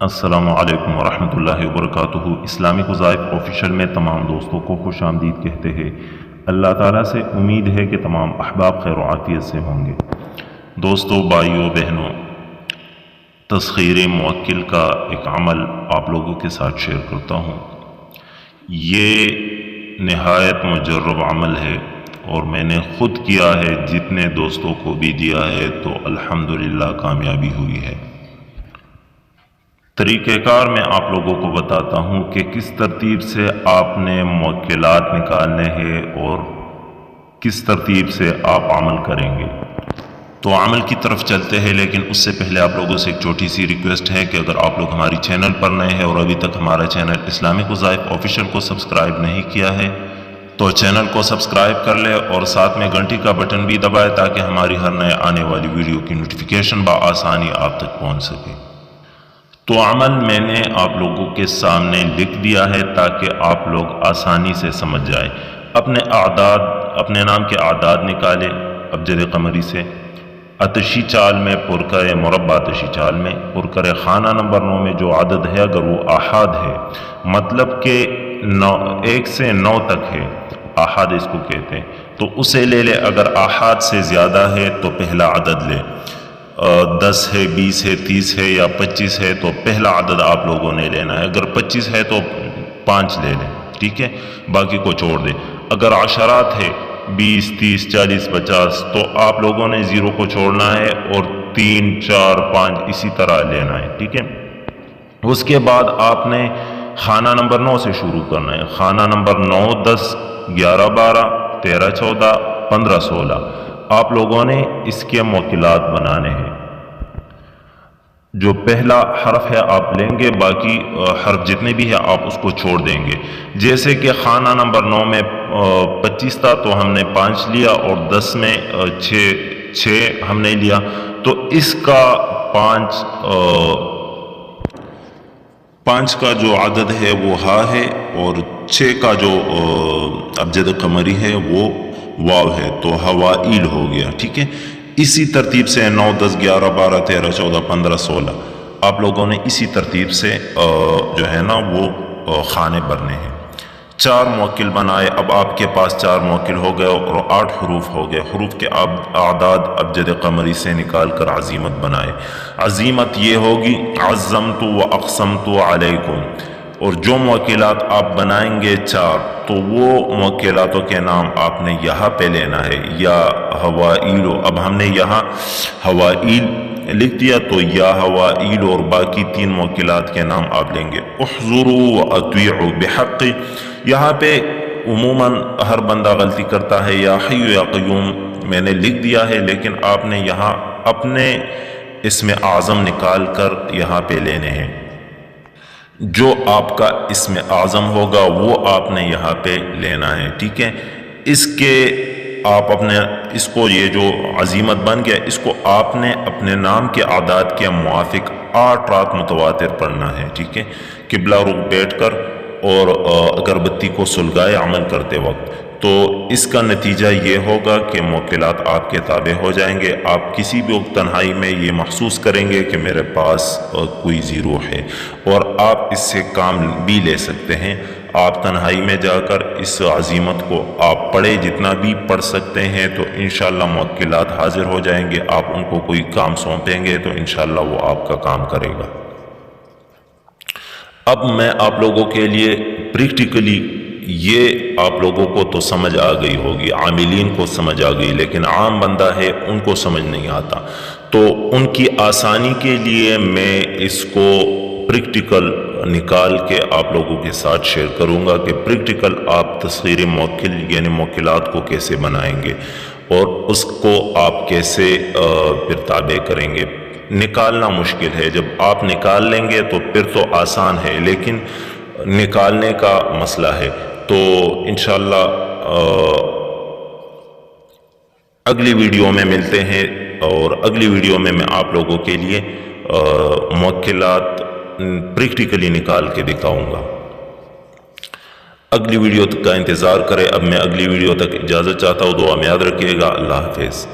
السلام علیکم ورحمۃ اللہ وبرکاتہ۔ اسلامک وظائف آفیشیل میں تمام دوستوں کو خوش آمدید کہتے ہیں۔ اللہ تعالیٰ سے امید ہے کہ تمام احباب خیر و عافیت سے ہوں گے۔ دوستوں، بھائیوں، بہنوں، تسخیر موکل کا ایک عمل آپ لوگوں کے ساتھ شیئر کرتا ہوں۔ یہ نہایت مجرب عمل ہے اور میں نے خود کیا ہے، جتنے دوستوں کو بھی دیا ہے تو الحمدللہ کامیابی ہوئی ہے۔ طریقہ کار میں آپ لوگوں کو بتاتا ہوں کہ کس ترتیب سے آپ نے موکلات نکالنے ہیں اور کس ترتیب سے آپ عمل کریں گے۔ تو عمل کی طرف چلتے ہیں، لیکن اس سے پہلے آپ لوگوں سے ایک چھوٹی سی ریکویسٹ ہے کہ اگر آپ لوگ ہماری چینل پر نئے ہیں اور ابھی تک ہمارا چینل اسلامک وظائف آفیشیل کو سبسکرائب نہیں کیا ہے تو چینل کو سبسکرائب کر لے اور ساتھ میں گھنٹی کا بٹن بھی دبائے تاکہ ہماری ہر نئے آنے والی ویڈیو کی نوٹیفیکیشن بآسانی آپ تک پہنچ سکے۔ تو عمل میں نے آپ لوگوں کے سامنے لکھ دیا ہے تاکہ آپ لوگ آسانی سے سمجھ جائیں۔ اپنے نام کے اعداد نکالے ابجد قمری سے، آتشی چال میں پر کرے، مربع آتشی چال میں پر کرے خانہ نمبر 9 میں جو عدد ہے اگر وہ احاد ہے، مطلب کہ 1 سے 9 تک ہے، احاد اس کو کہتے ہیں، تو اسے لے لے۔ اگر احاد سے زیادہ ہے تو پہلا عدد لے، 10 ہے، 20 ہے، 30 ہے یا 25 ہے تو پہلا عدد آپ لوگوں نے لینا ہے۔ اگر 25 ہے تو 5 لے لیں، ٹھیک ہے، باقی کو چھوڑ دیں۔ اگر عشرات ہے 20 30 40 50 تو آپ لوگوں نے 0 کو چھوڑنا ہے اور 3 4 5 اسی طرح لینا ہے، ٹھیک ہے۔ اس کے بعد آپ نے خانہ نمبر 9 سے شروع کرنا ہے۔ خانہ نمبر 9 10 11 12 13 14 15 16 آپ لوگوں نے اس کے موکلات بنانے ہیں۔ جو پہلا حرف ہے آپ لیں گے، باقی حرف جتنے بھی ہیں آپ اس کو چھوڑ دیں گے۔ جیسے کہ خانہ نمبر 9 میں 25 تھا تو ہم نے 5 لیا، اور 10 میں 6 ہم نے لیا، تو اس کا 5 کا جو عدد ہے وہ ہا ہے، اور 6 کا جو ابجد قمری ہے وہ واو ہے، تو ہوائل ہو گیا، ٹھیک ہے۔ اسی ترتیب سے 9 10 11 12 13 14 15 16 آپ لوگوں نے اسی ترتیب سے جو ہے نا وہ خانے بھرنے ہیں۔ 4 موکل بنائے، اب آپ کے پاس 4 موکل ہو گئے اور 8 حروف ہو گئے۔ حروف کے اعداد ابجد قمری سے نکال کر عزیمت بنائے۔ عزیمت یہ ہوگی عزمت و اقسمت علیکم، اور جو موکلات آپ بنائیں گے 4 تو وہ موکلاتوں کے نام آپ نے یہاں پہ لینا ہے، یا ہوائل۔ اب ہم نے یہاں ہوائل لکھ دیا تو یا ہوائل، اور باقی 3 موکلات کے نام آپ لیں گے۔ احضروا واطیعوا بحق، یہاں پہ عموماً ہر بندہ غلطی کرتا ہے، یا حی یا قیوم میں نے لکھ دیا ہے، لیکن آپ نے یہاں اپنے اسم اعظم نکال کر یہاں پہ لینے ہیں۔ جو آپ کا اسم اعظم ہوگا وہ آپ نے یہاں پہ لینا ہے، ٹھیک ہے۔ اس کے آپ اس کو یہ جو عزیمت بن گیا، اس کو آپ نے اپنے نام کے اعداد کے موافق 8 رات متواتر پڑھنا ہے، ٹھیک ہے۔ قبلہ رخ بیٹھ کر اور اگربتی کو سلگائے عمل کرتے وقت، تو اس کا نتیجہ یہ ہوگا کہ موکلات آپ کے تابع ہو جائیں گے۔ آپ کسی بھی وقت تنہائی میں یہ محسوس کریں گے کہ میرے پاس کوئی 0 ہے، اور آپ اس سے کام بھی لے سکتے ہیں۔ آپ تنہائی میں جا کر اس عزیمت کو آپ پڑھیں، جتنا بھی پڑھ سکتے ہیں، تو انشاءاللہ موکلات حاضر ہو جائیں گے۔ آپ ان کو کوئی کام سونپیں گے تو انشاءاللہ وہ آپ کا کام کرے گا۔ اب میں آپ لوگوں کے لیے پریکٹیکلی، یہ آپ لوگوں کو تو سمجھ آ گئی ہوگی، عاملین کو سمجھ آ گئی، لیکن عام بندہ ہے ان کو سمجھ نہیں آتا، تو ان کی آسانی کے لیے میں اس کو پریکٹیکل نکال کے آپ لوگوں کے ساتھ شیئر کروں گا کہ پریکٹیکل آپ تصغیر موکل یعنی موکلات کو کیسے بنائیں گے، اور اس کو آپ کیسے پھر تابع کریں گے۔ نکالنا مشکل ہے، جب آپ نکال لیں گے تو پھر تو آسان ہے، لیکن نکالنے کا مسئلہ ہے۔ تو انشاءاللہ اگلی ویڈیو میں ملتے ہیں، اور اگلی ویڈیو میں آپ لوگوں کے لیے موکلات پریکٹیکلی نکال کے دکھاؤں گا۔ اگلی ویڈیو تک کا انتظار کریں۔ اب میں اگلی ویڈیو تک اجازت چاہتا ہوں، دعا میں یاد رکھیے گا۔ اللہ حافظ۔